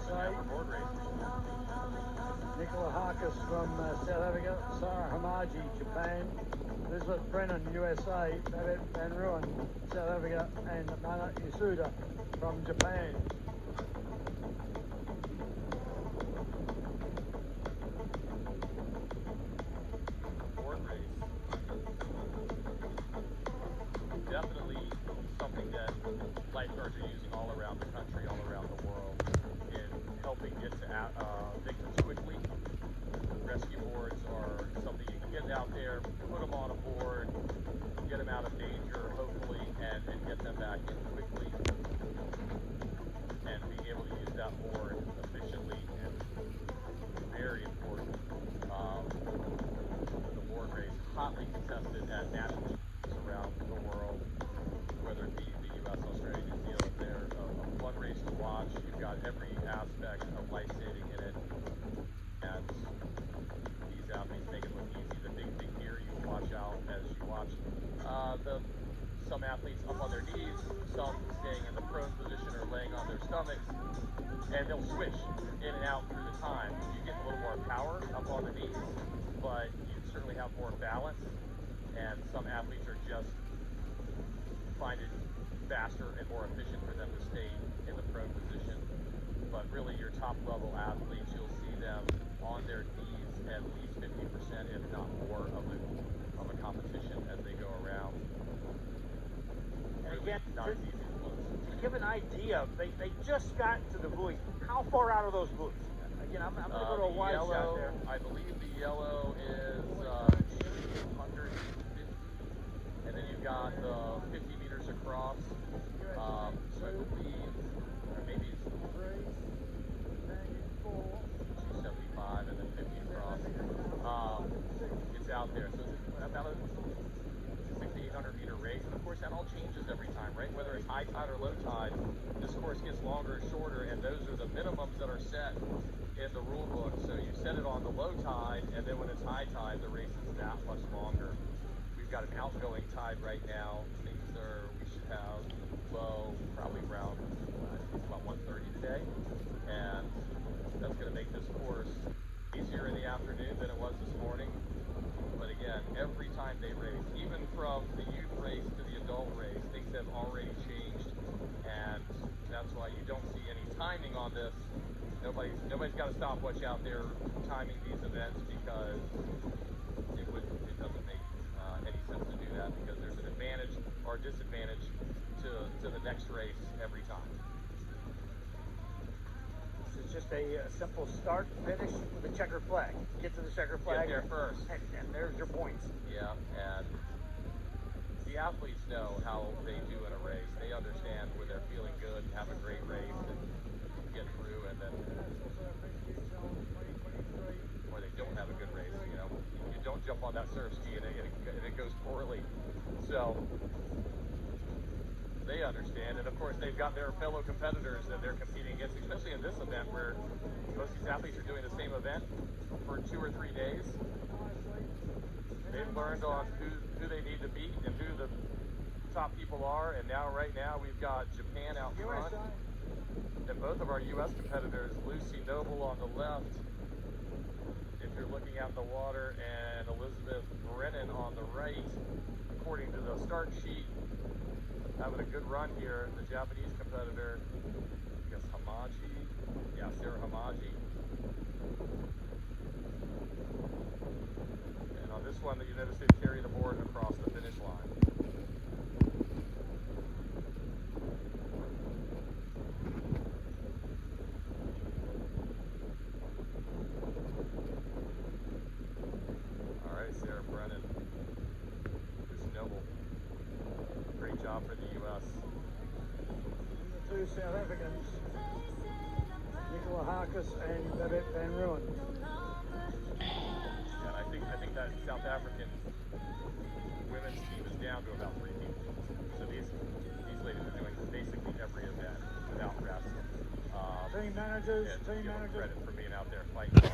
USA. Board race. Nicola Harkis from South Africa. Sarah Hamaji, Japan. Elizabeth Brennan, USA. Babette Van Ruin, South Africa. And Mana Isuda from Japan. Board race. Definitely something that lifeguards are using all around the country, all around the world, in helping get to victims quickly. Rescue boards are something you can get out there, put them on a board, get them out of danger, hopefully, and get them back in quickly. And being able to use that board efficiently is very important. The board race, hotly contested at national around the world, whether it be the U.S., Australia, New Zealand. They're a fun race to watch. You've got every aspect of life-saving in it, and these athletes make it look easy. The big thing here, you watch out as you watch some athletes up on their knees, some staying in the prone position or laying on their stomachs, and they'll switch in and out through the time. You get a little more power up on the knees, but you certainly have more balance, and some athletes are just find it faster and more efficient for them to stay in the prone position. But really your top level athletes, you'll see them on their knees at least 50%, if not more, of a competition as they go around. And again, to give an idea, they just got to the buoys. How far out of those buoys? Again, I'm going to go to a wide shot there. I believe the yellow is 150, and then you've got the 50 meters across. So I believe, or maybe it's 275 and then 50 across. It's out there. So it's about a 600 to 800 meter race, and of course that all changes every time, right? Whether it's high tide or low tide, this course gets longer or shorter, and those are the minimums that are set in the rule book. So you set it on the low tide, and then when it's high tide, the race is that much longer. We've got an outgoing tide right now. We should have low, probably around about 1:30 today, and that's going to make this course easier in the afternoon than it was this morning. But again, every time they race, even from the youth race to the adult race, things have already changed, and that's why you don't see any timing on this. Nobody's got a stopwatch out there timing these events, because it doesn't make any sense to do that, because there's an advantage or disadvantage to the next race every time. This is just a simple start, finish with a checkered flag. Get to the checkered flag. Get there first. And there's your points. Yeah, and the athletes know how they do in a race. They understand when they're feeling good and have a great race and get through, and then, or they don't have a good race. You know, you don't jump on that surf ski and it goes poorly. So they understand, and of course they've got their fellow competitors that they're competing against, especially in this event where most of these athletes are doing the same event for 2 or 3 days. They've learned on who they need to beat and who the top people are, and right now we've got Japan out front, and both of our U.S. competitors, Lucy Noble on the left, if you're looking out the water, and Elizabeth Brennan on the right, according to the start sheet, having a good run here. The Japanese competitor, I guess Sarah Hamaji. And on this one, you notice they carry the board across the finish line. All right, Sarah Brennan, Lucy Noble. Great job for the U.S. The two South Africans, Nicola Harkis and Babette Van Ruin. And I think that South African women's team is down to about 3 people. So these ladies are doing basically every event without rest. Team managers, Give them team managers. credit for being out there fighting.